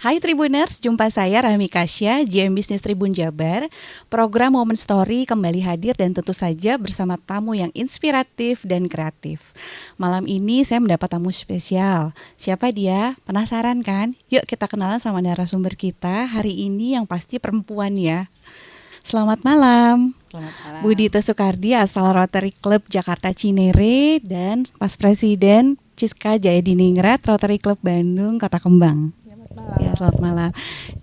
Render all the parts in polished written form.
Hai Tribuners, jumpa saya Rahmi Kasya, GM Bisnis Tribun Jabar. Program Moment Story kembali hadir dan tentu saja bersama tamu yang inspiratif dan kreatif. Malam ini saya mendapat tamu spesial. Siapa dia? Penasaran kan? Yuk kita kenalan sama narasumber kita hari ini yang pasti perempuan ya. Selamat malam. Selamat malam. Budita Soekardi asal Rotary Club Jakarta Cinere dan Pas Presiden Ciska Jayadiningrat Rotary Club Bandung Kota Kembang. Ya, selamat malam.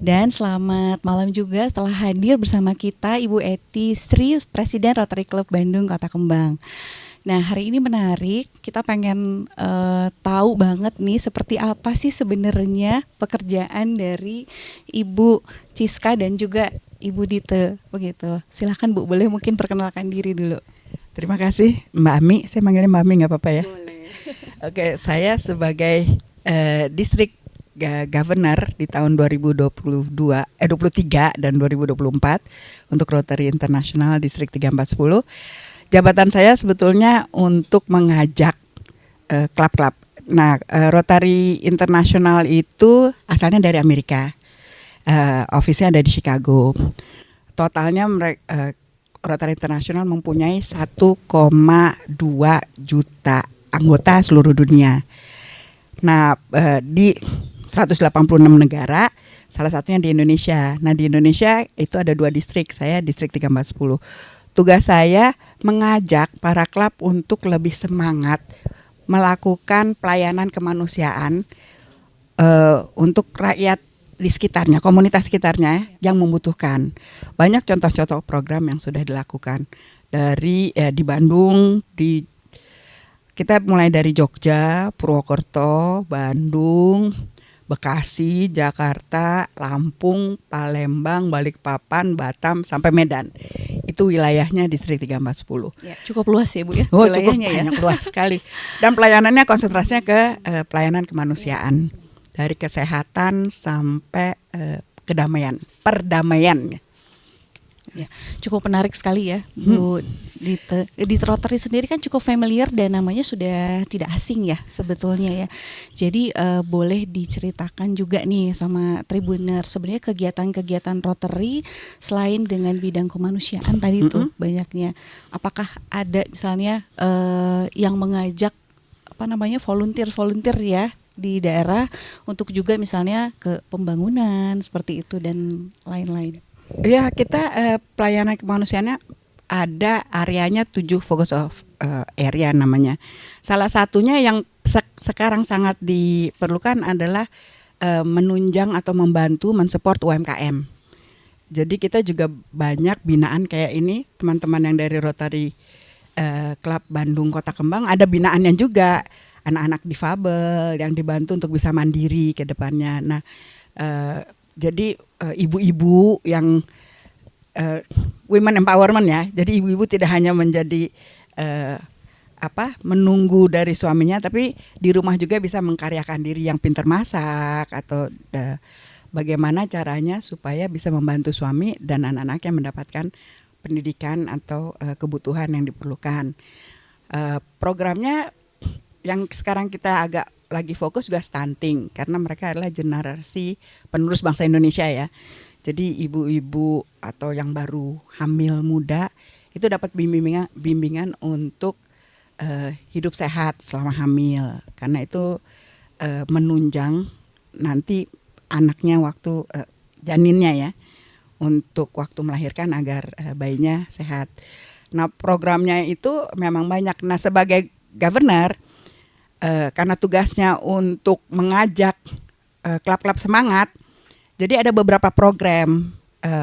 Dan selamat malam juga setelah hadir bersama kita Ibu Eti Sri, Presiden Rotary Club Bandung Kota Kembang. Nah, hari ini menarik, kita pengen tahu banget nih seperti apa sih sebenarnya pekerjaan dari Ibu Ciska dan juga Ibu Dite, begitu. Silakan Bu, boleh mungkin perkenalkan diri dulu. Terima kasih Mbak Ami, saya manggilnya Mbak Ami nggak apa-apa ya? Boleh. Oke, saya sebagai Distrik Governor di tahun 2023 dan 2024 untuk Rotary International Distrik 3410. Jabatan saya sebetulnya untuk mengajak klub-klub. Nah, Rotary International itu asalnya dari Amerika. Office-nya ada di Chicago. Totalnya Rotary International mempunyai 1,2 juta anggota seluruh dunia. Nah, di 186 negara, salah satunya di Indonesia. Nah, di Indonesia itu ada 2 distrik, saya distrik 3410. Tugas saya mengajak para klub untuk lebih semangat melakukan pelayanan kemanusiaan untuk rakyat di sekitarnya, komunitas sekitarnya yang membutuhkan. Banyak contoh-contoh program yang sudah dilakukan dari di Bandung, kita mulai dari Jogja, Purwokerto, Bandung, Bekasi, Jakarta, Lampung, Palembang, Balikpapan, Batam, sampai Medan. Itu wilayahnya distrik 3410. Ya, cukup luas ya Bu ya, cukup wilayahnya banyak, luas sekali. Dan pelayanannya konsentrasinya ke pelayanan kemanusiaan. Dari kesehatan sampai perdamaian. Ya, cukup menarik sekali ya Bu Dite. Di Rotary sendiri kan cukup familiar dan namanya sudah tidak asing ya sebetulnya ya. Jadi boleh diceritakan juga nih sama Tribuner sebenarnya kegiatan-kegiatan Rotary selain dengan bidang kemanusiaan tadi itu banyaknya. Apakah ada misalnya yang mengajak volunteer ya di daerah untuk juga misalnya ke pembangunan seperti itu dan lain-lain. Ya, kita pelayanan kemanusiaannya ada areanya 7 focus of area namanya. Salah satunya yang sekarang sangat diperlukan adalah menunjang atau membantu mensupport UMKM. Jadi kita juga banyak binaan kayak ini, teman-teman yang dari Rotary Club Bandung Kota Kembang ada binaannya juga, anak-anak difabel yang dibantu untuk bisa mandiri ke depannya. Nah, jadi ibu-ibu yang women empowerment ya. Jadi ibu-ibu tidak hanya menjadi menunggu dari suaminya, tapi di rumah juga bisa mengkaryakan diri, yang pintar masak atau bagaimana caranya supaya bisa membantu suami dan anak-anaknya mendapatkan pendidikan atau kebutuhan yang diperlukan. Programnya yang sekarang kita agak lagi fokus juga stunting, karena mereka adalah generasi penerus bangsa Indonesia ya. Jadi ibu-ibu atau yang baru hamil muda itu dapat bimbingan untuk hidup sehat selama hamil, karena itu menunjang nanti anaknya waktu janinnya ya, untuk waktu melahirkan agar bayinya sehat. Nah, programnya itu memang banyak. Nah, sebagai governor, karena tugasnya untuk mengajak klub-klub semangat, jadi ada beberapa program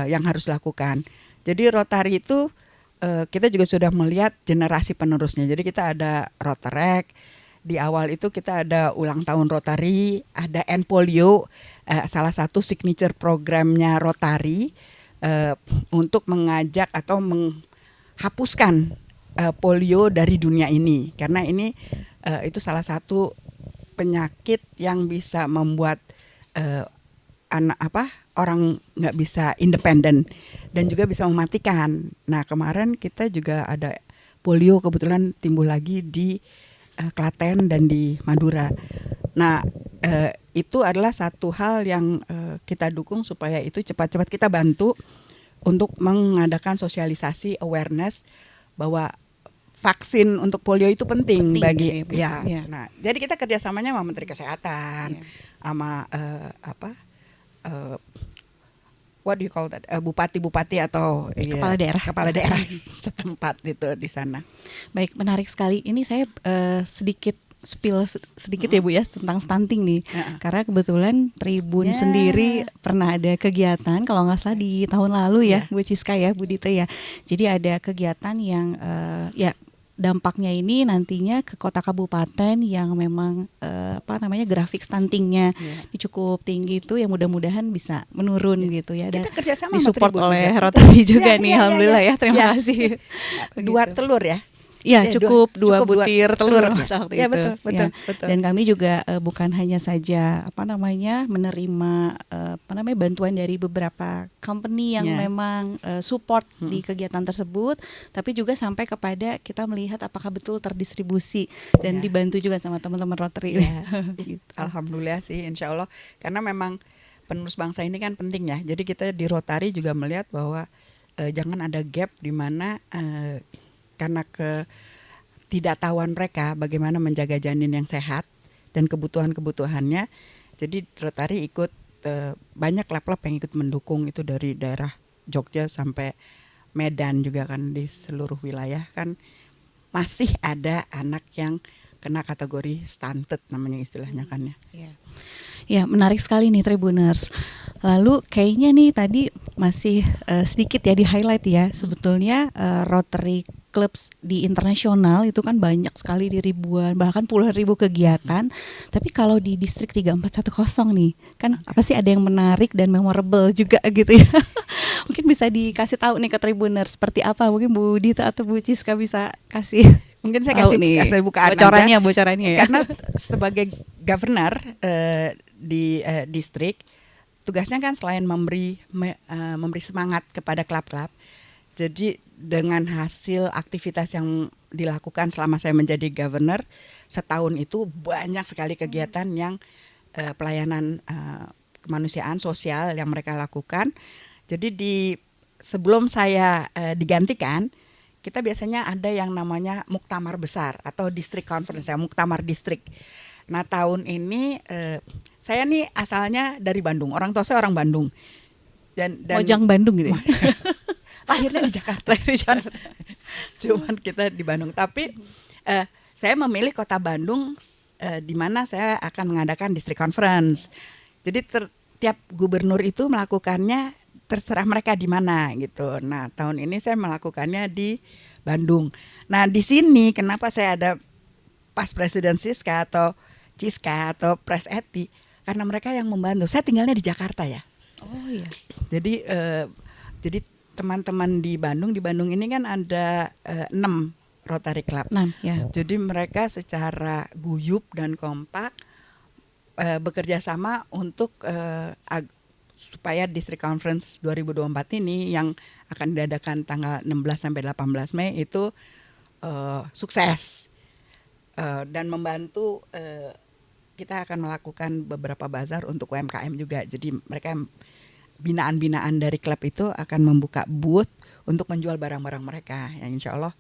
yang harus dilakukan. Jadi Rotary itu kita juga sudah melihat generasi penerusnya. Jadi kita ada Rotarek, di awal itu kita ada ulang tahun Rotary, ada End Polio, salah satu signature programnya Rotary untuk mengajak atau menghapuskan polio dari dunia ini, karena ini itu salah satu penyakit yang bisa membuat orang nggak bisa independen dan juga bisa mematikan. Nah, kemarin kita juga ada polio kebetulan timbul lagi di Klaten dan di Madura. Nah, itu adalah satu hal yang kita dukung supaya itu cepat-cepat kita bantu untuk mengadakan sosialisasi awareness bahwa vaksin untuk polio itu penting bagi ya. Nah, jadi kita kerjasamanya sama Menteri Kesehatan, sama what do you call that, bupati-bupati atau kepala daerah setempat itu di sana. Baik, menarik sekali. Ini saya sedikit sedikit ya Bu ya tentang stunting nih. Karena kebetulan Tribun sendiri pernah ada kegiatan kalau nggak salah di tahun lalu ya Bu Ciska ya, Bu Dita ya. Jadi ada kegiatan yang dampaknya ini nantinya ke kota kabupaten yang memang grafik stuntingnya cukup tinggi itu, yang mudah-mudahan bisa menurun gitu ya, dan disupport oleh Rotary juga nih. Alhamdulillah ya, terima kasih. 2 telur ya. Ya, cukup 2 butir telur waktu ya, itu. Betul. Dan kami juga bukan hanya saja menerima bantuan dari beberapa company yang memang support di kegiatan tersebut, tapi juga sampai kepada kita melihat apakah betul terdistribusi dan dibantu juga sama teman-teman Rotary. Gitu. Alhamdulillah sih, insya Allah, karena memang penerus bangsa ini kan penting ya. Jadi kita di Rotary juga melihat bahwa jangan ada gap di mana karena ketidaktahuan mereka bagaimana menjaga janin yang sehat dan kebutuhannya. Jadi Rotary ikut banyak lab-lab yang ikut mendukung itu dari daerah Jogja sampai Medan juga kan, di seluruh wilayah kan masih ada anak yang kena kategori stunted namanya istilahnya kan ya. Ya, menarik sekali nih Tribuners. Lalu kayaknya nih tadi masih sedikit ya di highlight ya, sebetulnya Rotary Clubs di internasional itu kan banyak sekali, di ribuan bahkan puluhan ribu kegiatan. Tapi kalau di distrik 3410 nih kan apa sih ada yang menarik dan memorable juga gitu ya. Mungkin bisa dikasih tahu nih ke Tribuners seperti apa, mungkin Bu Dita atau Bu Ciska bisa kasih. Mungkin saya kasih bukaan bocorannya ya. Karena sebagai governor di distrik, tugasnya kan selain memberi semangat kepada klub-klub. Jadi dengan hasil aktivitas yang dilakukan selama saya menjadi governor setahun itu, banyak sekali kegiatan yang pelayanan kemanusiaan sosial yang mereka lakukan. Jadi sebelum saya digantikan, kita biasanya ada yang namanya muktamar besar atau district conference ya, muktamar distrik. Nah, tahun ini saya nih asalnya dari Bandung, orang tua saya orang Bandung. Dan Mojang Bandung gitu ya. Lahirnya di Jakarta. Cuman kita di Bandung. Tapi saya memilih kota Bandung di mana saya akan mengadakan district conference. Jadi tiap gubernur itu melakukannya terserah mereka di mana gitu. Nah, tahun ini saya melakukannya di Bandung. Nah, di sini kenapa saya ada Pas Presiden Ciska atau Pres Eti, karena mereka yang membantu. Saya tinggalnya di Jakarta ya. Oh iya. Jadi teman-teman di Bandung ini kan ada 6 Rotary Club. 6 ya. Jadi mereka secara guyup dan kompak bekerja sama untuk supaya District Conference 2024 ini yang akan diadakan tanggal 16 sampai 18 Mei itu sukses. Dan membantu kita akan melakukan beberapa bazar untuk UMKM juga. Jadi mereka binaan-binaan dari klub itu akan membuka booth untuk menjual barang-barang mereka yang insya Allah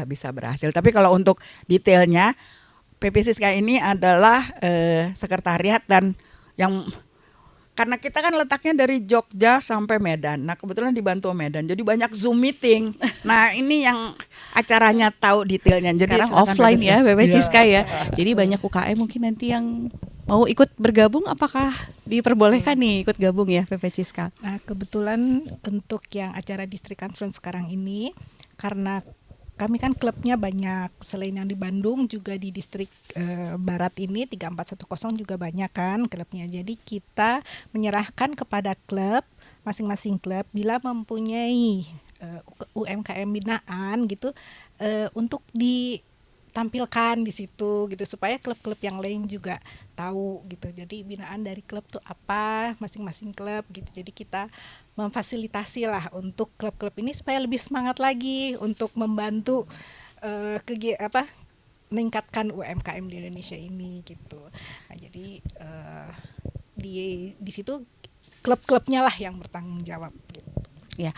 bisa berhasil. Tapi kalau untuk detailnya, PPCSK ini adalah sekretariat dan yang karena kita kan letaknya dari Jogja sampai Medan. Nah, kebetulan dibantu Medan. Jadi banyak Zoom meeting. Nah, ini yang acaranya tahu detailnya. Jadi sekarang offline ya PPCSK ya. Jadi banyak UKM mungkin nanti yang mau ikut bergabung, apakah diperbolehkan nih ikut gabung ya PPCSK? Nah, kebetulan untuk yang acara District Conference sekarang ini, karena kami kan klubnya banyak, selain yang di Bandung juga di distrik Barat ini 3410 juga banyak kan klubnya. Jadi kita menyerahkan kepada klub, masing-masing klub bila mempunyai UMKM binaan gitu untuk ditampilkan di situ gitu, supaya klub-klub yang lain juga tahu gitu. Jadi binaan dari klub tuh apa, masing-masing klub gitu. Jadi kita memfasilitasi lah untuk klub-klub ini supaya lebih semangat lagi untuk membantu meningkatkan UMKM di Indonesia ini gitu. Nah, jadi di situ klub-klubnya lah yang bertanggung jawab gitu. Ya,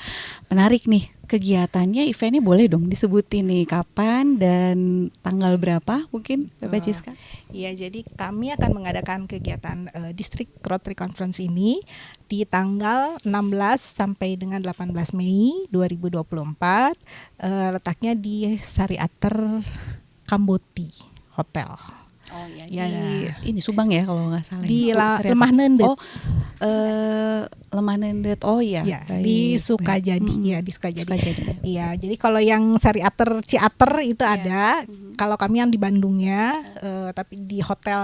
menarik nih kegiatannya, eventnya boleh dong disebutin nih kapan dan tanggal berapa mungkin Bapak Ciska? Iya, jadi kami akan mengadakan kegiatan District Rotary Conference ini di tanggal 16 sampai dengan 18 Mei 2024. Letaknya di Sariater Kamboti Hotel. Oh ya, Ya, di ini Subang ya kalau nggak salah. Di Sariater. Lemah Nendet. Oh, Lemah Nendet. Oh ya. Ya, di Sukajadi. Baik. Ya, di Sukajadi. Sukajadi. Iya, jadi kalau yang Sariater Ciater itu ada. Kalau kami yang di Bandungnya, tapi di Hotel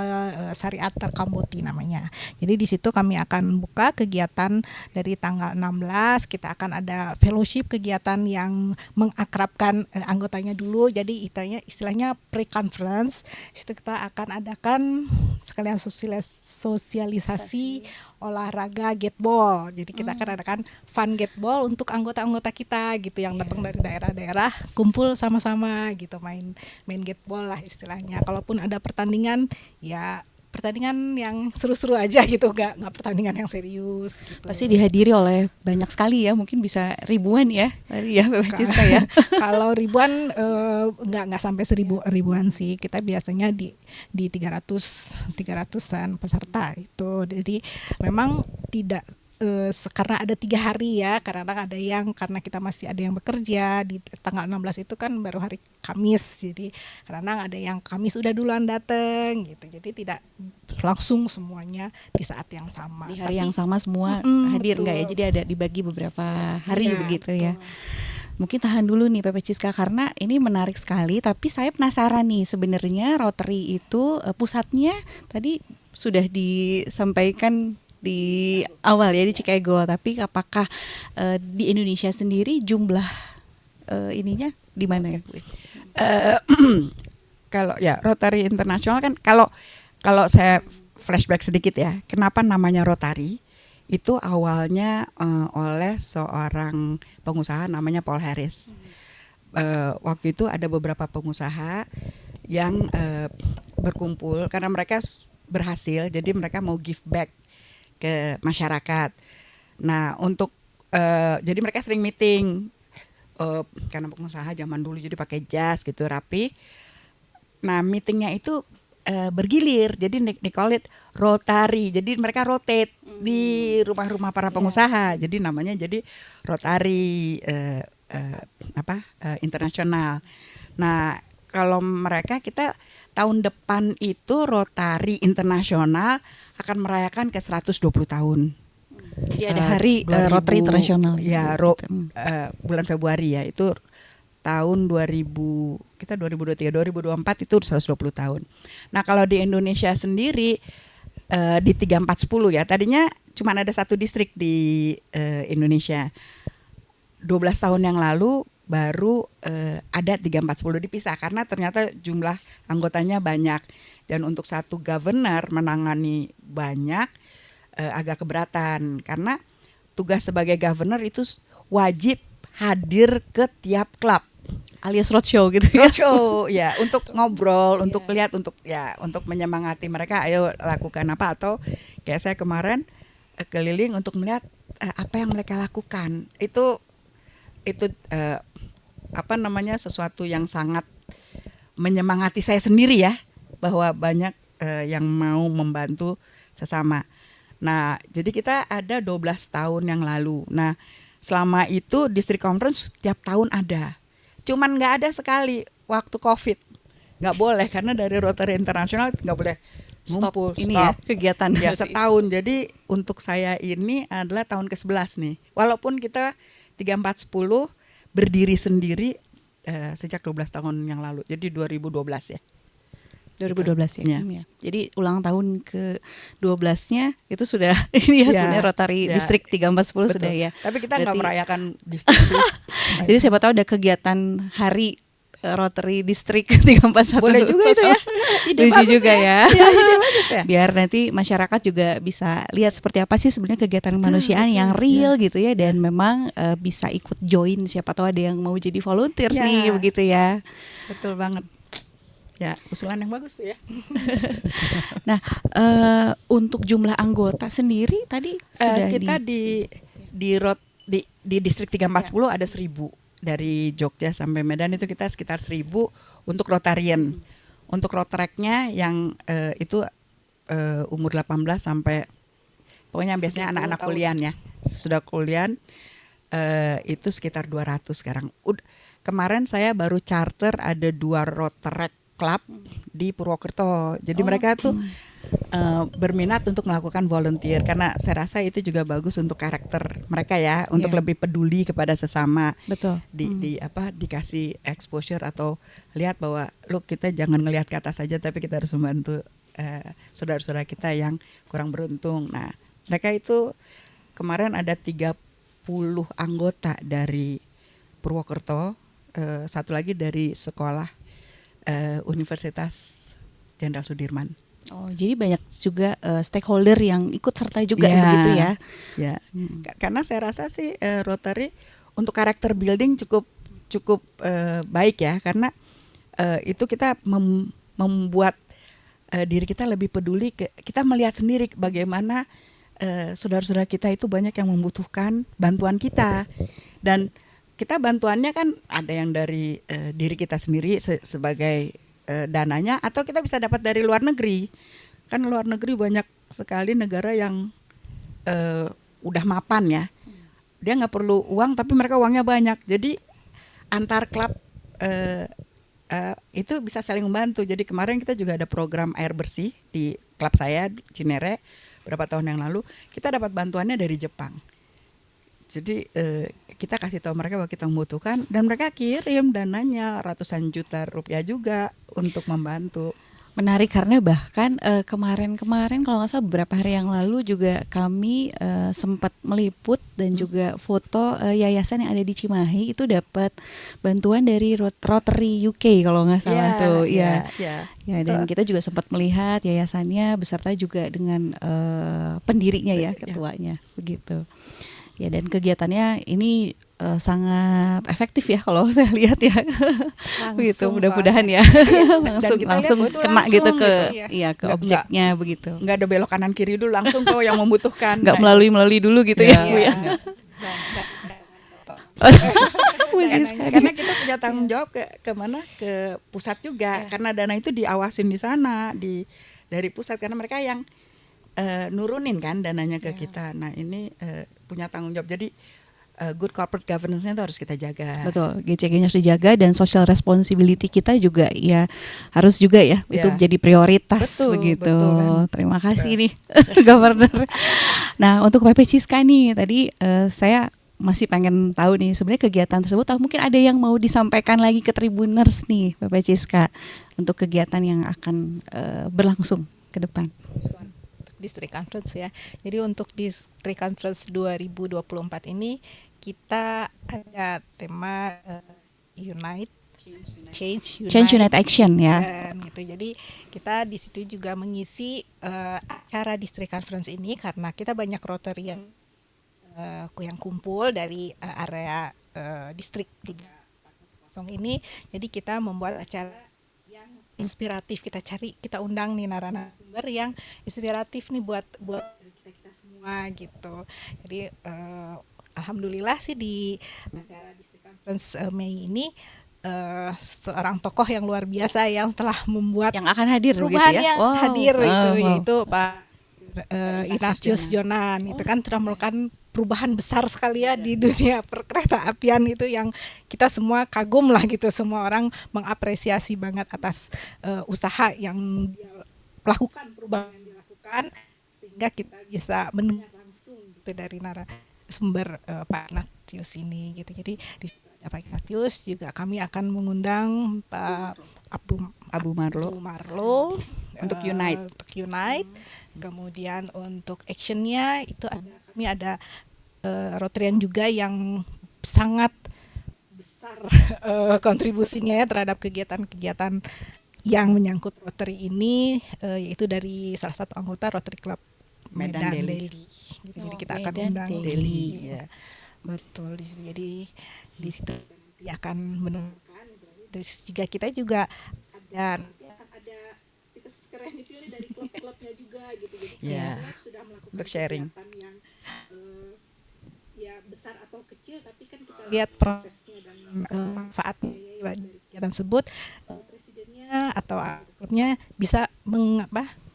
Sariater Kamboti namanya. Jadi di situ kami akan buka kegiatan dari tanggal 16. Kita akan ada fellowship, kegiatan yang mengakrabkan anggotanya dulu. Jadi istilahnya pre-conference. Situ kita akan adakan sekalian sosialisasi olahraga gateball. Jadi kita akan adakan fun gateball untuk anggota-anggota kita gitu yang datang dari daerah-daerah, kumpul sama-sama gitu, main gateball lah istilahnya. Kalaupun ada pertandingan, ya pertandingan yang seru-seru aja gitu, nggak pertandingan yang serius gitu. Pasti dihadiri oleh banyak sekali ya, mungkin bisa ribuan ya tadi ya Bapak Ciska ya. Kalau ribuan nggak sampai ribuan sih. Kita biasanya di 300-an peserta itu. Jadi memang tidak karena ada 3 hari ya, karena kita masih ada yang bekerja di tanggal 16 itu kan baru hari Kamis, jadi karena ada yang Kamis udah duluan dateng gitu, jadi tidak langsung semuanya di saat yang sama. Di hari yang sama semua hadir nggak ya? Jadi ada dibagi beberapa hari begitu ya. Mungkin tahan dulu nih Bapak Ciska karena ini menarik sekali, tapi saya penasaran nih sebenarnya Rotary itu pusatnya tadi sudah disampaikan di awal ya di Chicago, tapi apakah di Indonesia sendiri jumlah ininya di mana ya Bu? Kalau ya Rotary Internasional kan kalau saya flashback sedikit ya, kenapa namanya Rotary? Itu awalnya oleh seorang pengusaha namanya Paul Harris. Waktu itu ada beberapa pengusaha yang berkumpul karena mereka berhasil, jadi mereka mau give back ke masyarakat. Nah untuk jadi mereka sering meeting karena pengusaha zaman dulu jadi pakai jas gitu rapi. Nah meetingnya itu bergilir, jadi they call it Rotary. Jadi mereka rotate di rumah-rumah para pengusaha. Jadi namanya jadi Rotary internasional. Nah kalau mereka kita tahun depan itu Rotary Internasional akan merayakan ke 120 tahun. Jadi ada hari Rotary Internasional. Ya, bulan Februari ya, itu tahun 2023, 2024 itu 120 tahun. Nah, kalau di Indonesia sendiri di 3410 ya, tadinya cuma ada 1 distrik di Indonesia. 12 tahun yang lalu baru ada 3410 dipisah karena ternyata jumlah anggotanya banyak dan untuk satu governor menangani banyak agak keberatan karena tugas sebagai governor itu wajib hadir ke tiap klub alias roadshow gitu ya. Roadshow ya untuk ngobrol, untuk lihat, untuk menyemangati mereka ayo lakukan apa, atau kayak saya kemarin keliling untuk melihat apa yang mereka lakukan. Itu sesuatu yang sangat menyemangati saya sendiri ya, bahwa banyak yang mau membantu sesama. Nah, jadi kita ada 12 tahun yang lalu. Nah, selama itu District Conference tiap tahun ada. Cuman nggak ada sekali waktu COVID. Nggak boleh karena dari Rotary Internasional nggak boleh ngumpul, ini ya kegiatan ya setahun. Jadi untuk saya ini adalah tahun ke-11 nih. Walaupun kita 3410 berdiri sendiri sejak 12 tahun yang lalu. Jadi 2012 ya. 2012 ya. Ya. Jadi ulang tahun ke-12-nya itu sudah ini ya, sebenarnya Rotary District 3410 sudah ya. Tapi kita nggak merayakan distrik. Jadi siapa tahu ada kegiatan hari Rotary District 341. Boleh juga itu ya. Lucu juga ya. Ya. Biar nanti masyarakat juga bisa lihat seperti apa sih sebenarnya kegiatan kemanusiaan yang real gitu ya, dan memang bisa ikut join, siapa tahu ada yang mau jadi volunteers nih begitu ya. Betul banget. Ya, usulan yang bagus tuh ya. Nah, untuk jumlah anggota sendiri tadi sudah Kita di road di distrik 3410 ada 1.000. Dari Jogja sampai Medan itu kita sekitar 1.000 untuk Rotarian. Untuk Rotracknya yang itu umur 18 sampai pokoknya biasanya anak-anak kuliah ya. Sudah kuliah itu sekitar 200 sekarang. Kemarin saya baru charter ada 2 Rotaract Club di Purwokerto. Jadi mereka tuh berminat untuk melakukan volunteer karena saya rasa itu juga bagus untuk karakter mereka ya, untuk lebih peduli kepada sesama. Betul. Dikasih exposure atau lihat bahwa kita jangan ngelihat ke atas saja tapi kita harus membantu saudara-saudara kita yang kurang beruntung. Nah, mereka itu kemarin ada 30 anggota dari Purwokerto, satu lagi dari sekolah Universitas Jenderal Sudirman. Oh, jadi banyak juga stakeholder yang ikut serta juga begitu ya? Ya, karena saya rasa sih Rotary untuk karakter building cukup baik ya, karena itu kita membuat diri kita lebih peduli. Kita melihat sendiri bagaimana saudara-saudara kita itu banyak yang membutuhkan bantuan kita, dan kita bantuannya kan ada yang dari diri kita sendiri sebagai dananya, atau kita bisa dapat dari luar negeri. Kan luar negeri banyak sekali negara yang udah mapan ya. Dia nggak perlu uang tapi mereka uangnya banyak. Jadi antar klub itu bisa saling membantu. Jadi kemarin kita juga ada program air bersih di klub saya Cinere beberapa tahun yang lalu. Kita dapat bantuannya dari Jepang. Jadi kita kasih tahu mereka bahwa kita membutuhkan, dan mereka kirim dananya ratusan juta rupiah juga untuk membantu. Menarik karena bahkan kemarin kalau nggak salah beberapa hari yang lalu juga kami sempat meliput dan juga foto yayasan yang ada di Cimahi itu dapat bantuan dari Rotary UK kalau nggak salah tuh. Ya, dan kita juga sempat melihat yayasannya beserta juga dengan pendirinya ya, ketuanya begitu. Ya, dan kegiatannya ini sangat efektif ya kalau saya lihat ya. Begitu, mudah-mudahan ya. langsung kena gitu ke ke objeknya begitu. Enggak ada belok kanan kiri dulu, langsung ke yang membutuhkan. Enggak melalui dulu gitu ya, Bu ya. Karena kita punya tanggung jawab ke mana, ke pusat juga, karena dana itu diawasin di sana dari pusat, karena mereka yang nurunin kan dananya ke kita. Nah, ini punya tanggung jawab. Jadi good corporate governance-nya itu harus kita jaga. Betul, GCG-nya harus dijaga, dan social responsibility kita juga ya harus juga ya itu menjadi prioritas. Begitu. Terima kasih nih Governor. Nah, untuk PP Ciska nih tadi saya masih pengen tahu nih sebenarnya kegiatan tersebut, atau mungkin ada yang mau disampaikan lagi ke Tribuners nih PP Ciska untuk kegiatan yang akan berlangsung ke depan. District Conference ya. Jadi untuk District Conference 2024 ini kita ada tema Change Unite Action ya. Gitu. Jadi kita di situ juga mengisi acara District Conference ini karena kita banyak Rotarian yang kumpul dari area distrik 340 ini. Jadi kita membuat acara inspiratif, kita undang nih narasumber yang inspiratif nih buat kita semua gitu. Jadi alhamdulillah sih di acara District Conference Mei ini seorang tokoh yang luar biasa yang telah membuat yang akan hadir perubahan gitu ya. yang hadir yaitu Pak Ignatius Jonan. Itu kan telah melakukan perubahan besar sekali ya di dunia perkereta apian itu, yang kita semua kagum lah gitu, semua orang mengapresiasi banget atas usaha yang dia lakukan, perubahan yang dilakukan, sehingga kita bisa mendengar langsung gitu dari narasumber Pak Ignatius ini gitu. Jadi di situ ada Pak Ignatius, juga kami akan mengundang Pak Abu Marlo untuk Unite. Kemudian untuk actionnya itu kami ada Rotarian juga yang sangat besar kontribusinya ya terhadap kegiatan-kegiatan yang menyangkut Rotary ini, yaitu dari salah satu anggota Rotary Club Medan Delhi. Gitu. Jadi kita akan undang Delhi. Ya. Betul. Jadi di situ akan menemukan. Terus juga kita juga ada yang kecil dari klub-klubnya juga gitu. Jadi Iya. klub sudah melakukan Untuk sharing. kegiatan yang ya besar atau kecil, tapi kan kita lihat prosesnya dan manfaatnya ya dari kegiatan tersebut. Presidennya atau klubnya bisa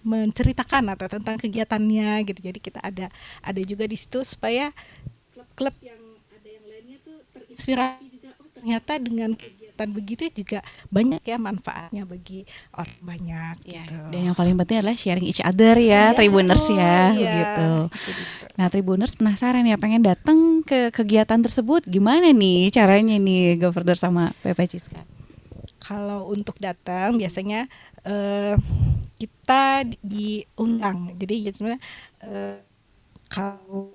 menceritakan atau tentang kegiatannya gitu. Jadi kita ada juga di situ supaya klub-klub yang ada yang lainnya tuh terinspirasi juga. Oh ternyata dengan kegiatan begitu juga banyak ya manfaatnya bagi orang banyak gitu. Dan yang paling penting adalah sharing each other ya, Tribuners ya, iya. gitu. Nah, Tribuners penasaran ya, pengen datang ke kegiatan tersebut, gimana nih caranya nih, Governor sama PP Ciska? Kalau untuk datang biasanya kita diundang. Jadi sebenarnya kalau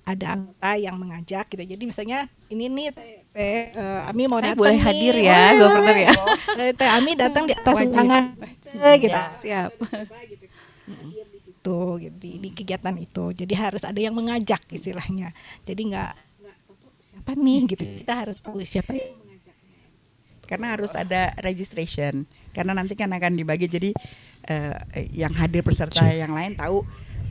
ada anggota yang mengajak gitu. Jadi misalnya ini nih Ami mau Saya datang boleh nih. hadir ya, Governor ya. Teh Ami datang di atas Wajib. undangan gitu. Siap. Gitu. Hadir di situ gitu, di kegiatan itu. Jadi harus ada yang mengajak istilahnya. Jadi nggak tahu siapa nih gitu. Kita harus tahu siapa yang mengajaknya. Karena harus ada registration. Karena nanti kan akan dibagi, jadi yang hadir peserta yang lain tahu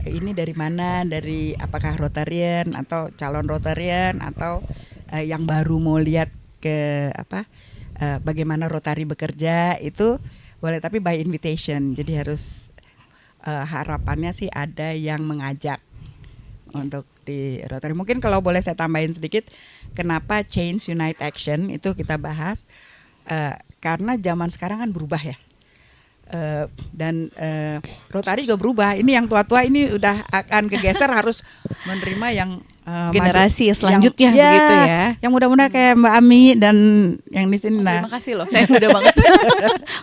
ini dari mana, dari apakah Rotarian atau calon Rotarian atau yang baru mau lihat ke bagaimana Rotary bekerja, itu boleh, tapi by invitation. Jadi harus harapannya sih ada yang mengajak untuk di Rotary. Mungkin kalau boleh saya tambahin sedikit, kenapa Change Unite Action itu kita bahas, karena zaman sekarang kan berubah ya. Dan Rotary juga berubah. Ini yang tua-tua ini udah akan kegeser harus menerima yang Generasi maju, selanjutnya yang, begitu ya. Yang muda-muda kayak Mbak Ami dan yang di sini. Nah, Terima kasih loh, saya muda banget.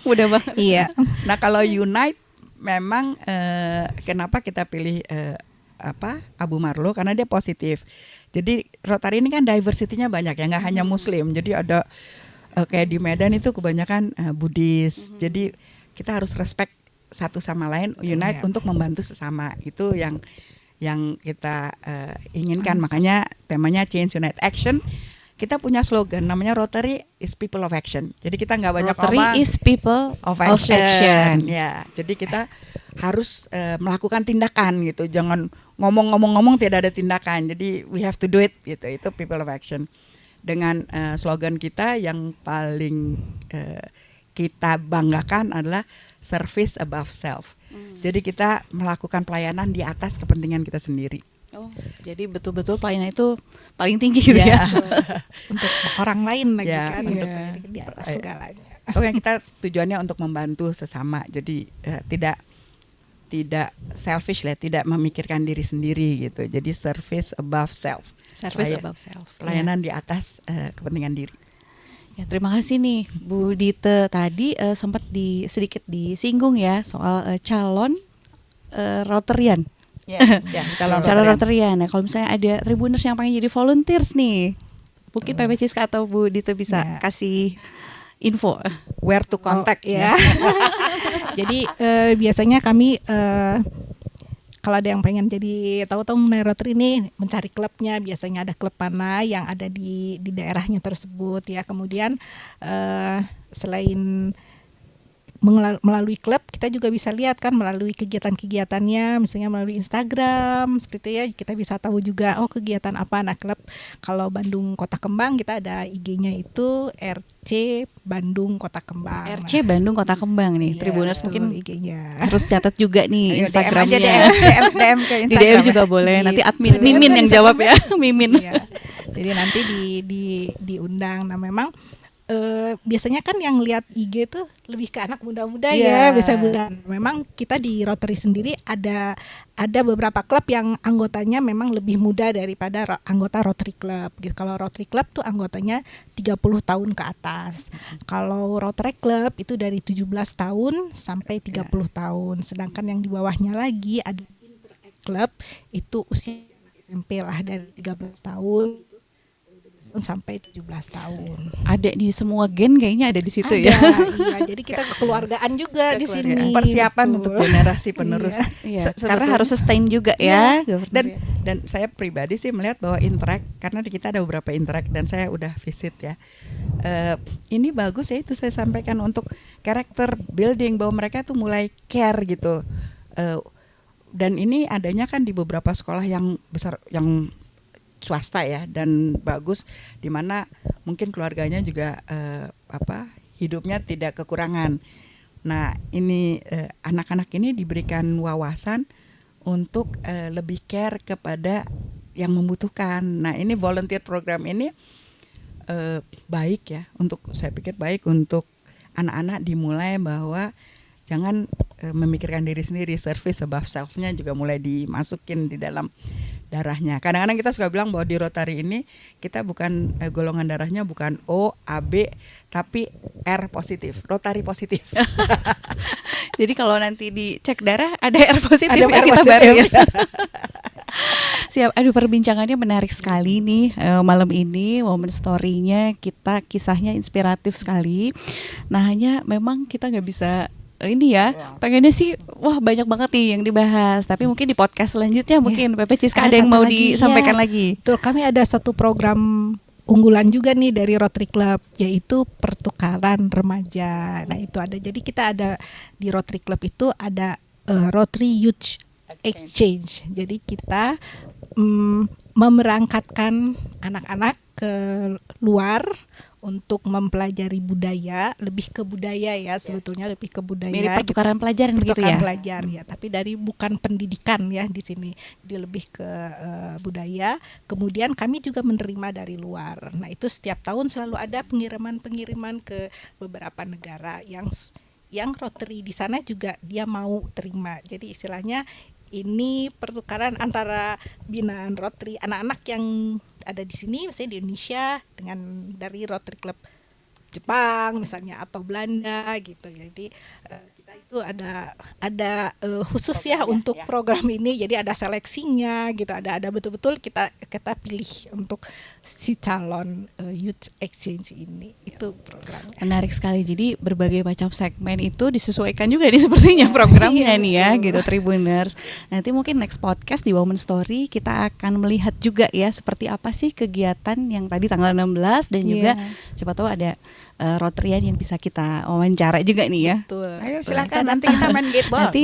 Muda banget. Iya. nah kalau Unite memang kenapa kita pilih Abu Marlo, karena dia positif. Jadi Rotary ini kan diversity-nya banyak ya, nggak hanya Muslim. Jadi ada kayak di Medan itu kebanyakan Buddhis. Jadi kita harus respect satu sama lain, unite untuk membantu sesama. Itu yang kita inginkan. Makanya temanya Change Unite Action. Kita punya slogan namanya Rotary is People of Action. Jadi kita nggak banyak Rotary ngomong is people of of action. action. Ya, jadi kita harus melakukan tindakan gitu. Jangan ngomong-ngomong tidak ada tindakan. Jadi we have to do it gitu. Itu People of Action. Dengan slogan kita yang paling kita banggakan adalah service above self. Jadi kita melakukan pelayanan di atas kepentingan kita sendiri. Oh, jadi betul-betul pelayanan itu paling tinggi gitu ya. Untuk orang lain lagi Ya, kan untuk- untuk di atas segalanya. Pokoknya kita tujuannya untuk membantu sesama. Jadi tidak selfish lah, tidak memikirkan diri sendiri gitu. Jadi service above self. Service above self. Pelayanan di atas kepentingan diri. Ya, terima kasih nih Bu Dite, tadi sempat sedikit disinggung ya soal calon Rotarian. Yes, ya, calon Rotarian. Nah, kalau misalnya ada Tribuners yang pengen jadi volunteers nih, mungkin PP Ciska atau Bu Dite bisa Ya. kasih info. Where to contact ya. Jadi biasanya kami kalau ada yang pengen jadi tahu-tahu mengenai Rotary ini, mencari klubnya. Biasanya ada klub mana yang ada di daerahnya tersebut ya. Kemudian selain melalui klub, kita juga bisa lihat kan melalui kegiatan-kegiatannya, misalnya melalui Instagram seperti itu ya, kita bisa tahu juga kegiatan apa. Nah, klub kalau Bandung Kota Kembang kita ada IG-nya itu RC Bandung Kota Kembang. RC Bandung Kota Kembang nih, Iya, Tribuners itu mungkin IG-nya. harus catat juga nih Ayo, Instagramnya. DM ke Di Instagram. DM juga boleh. Nanti admin Di- Mimin yang bisa jawab ya, Mimin. Iya. Jadi nanti diundang. Nah, memang biasanya kan yang lihat IG tuh lebih ke anak muda-muda Iya. ya, bisa bilang. Memang kita di Rotary sendiri ada beberapa klub yang anggotanya memang lebih muda daripada anggota Rotary Club. Gitu. Kalau Rotary Club tuh anggotanya 30 tahun ke atas. Kalau Rotary Club itu dari 17 tahun sampai 30 tahun. Sedangkan yang di bawahnya lagi ada Interact Club, itu usia SMP lah, dari 13 tahun sampai 17 tahun. Ada di semua gen kayaknya ada di situ ya. Iya, jadi kita kekeluargaan juga di sini. Persiapan Betul. untuk generasi penerus. Iya, Se- karena sebetulnya- harus sustain juga ya, Governor Dan ya. Dan saya pribadi sih melihat bahwa Interact, karena di kita ada beberapa Interact dan saya udah visit ya. Ini bagus ya, itu saya sampaikan untuk character building, bahwa mereka tuh mulai care gitu. Dan ini adanya kan di beberapa sekolah yang besar, yang swasta ya, dan bagus, di mana mungkin keluarganya juga hidupnya tidak kekurangan. Nah, ini anak-anak ini diberikan wawasan untuk lebih care kepada yang membutuhkan. Nah, ini volunteer program ini baik ya, saya pikir baik untuk anak-anak dimulai bahwa jangan memikirkan diri sendiri, service above self-nya juga mulai dimasukin di dalam darahnya. Kadang-kadang kita suka bilang bahwa di Rotary ini kita bukan golongan darahnya bukan O, AB, tapi R positif, Rotary positif. Jadi kalau nanti dicek darah ada R positif, ada R kita positif. baru ya. Siap, aduh perbincangannya menarik sekali nih malam ini, Woman Story-nya kita kisahnya inspiratif sekali. Nah hanya memang kita nggak bisa ini ya, pengennya sih wah banyak banget nih yang dibahas, tapi mungkin di podcast selanjutnya mungkin Pepe Ciska ada yang mau disampaikan lagi. Betul, kami ada satu program unggulan juga nih dari Rotary Club, yaitu pertukaran remaja. Nah itu ada, jadi kita ada di Rotary Club itu ada Rotary Youth Exchange. Jadi kita memerangkatkan anak-anak ke luar untuk mempelajari budaya, lebih ke budaya ya, sebetulnya lebih ke budaya. Mirip pertukaran pelajaran begitu ya. Pertukaran pelajar ya, tapi dari bukan pendidikan ya di sini. Jadi lebih ke budaya. Kemudian kami juga menerima dari luar. Nah, itu setiap tahun selalu ada pengiriman-pengiriman ke beberapa negara yang Rotary di sana juga dia mau terima. Jadi istilahnya ini pertukaran antara binaan Rotary, anak-anak yang ada di sini misalnya di Indonesia dengan dari Rotary Club Jepang misalnya atau Belanda gitu. Jadi kita itu ada khusus ya untuk program ini. Jadi ada seleksinya gitu, ada betul-betul kita pilih untuk si calon youth exchange ini. Itu programnya. Menarik sekali. Jadi berbagai macam segmen itu disesuaikan juga nih sepertinya programnya nih ya gitu Tribuners. Nanti mungkin next podcast di Woman Story kita akan melihat juga ya seperti apa sih kegiatan yang tadi tanggal 16 dan juga siapa tahu ada Rotarian yang bisa kita wawancara juga nih ya. Betul. Ayo silakan nanti kita main gateball. Nanti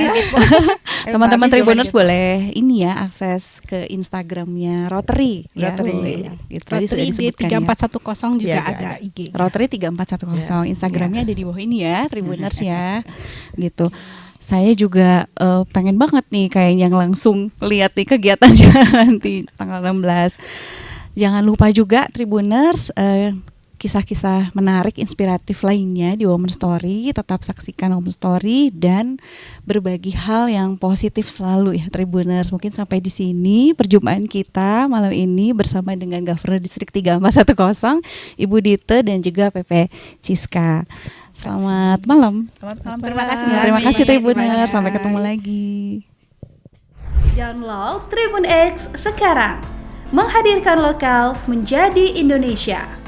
teman-teman Tribuners boleh ini ya akses ke Instagramnya Rotary. Rotary. Ya, gitu. Rotary di 3410 juga ada IG. Rotary 3410 Instagramnya ada di bawah ini ya Tribuners ya. Gitu. Saya juga pengen banget nih kayak yang langsung lihat nih kegiatannya nanti tanggal 16. Jangan lupa juga Tribuners kisah-kisah menarik, inspiratif lainnya di Woman Story. Tetap saksikan Woman Story dan berbagi hal yang positif selalu ya Tribuners. Mungkin sampai di sini perjumpaan kita malam ini bersama dengan Governor Distrik 3410 Ibu Dite dan juga Pepe Ciska. Selamat malam. Selamat malam. Terima kasih. Terima kasih Tribuners. Sampai ketemu lagi. Download Tribun X sekarang. Menghadirkan lokal menjadi Indonesia.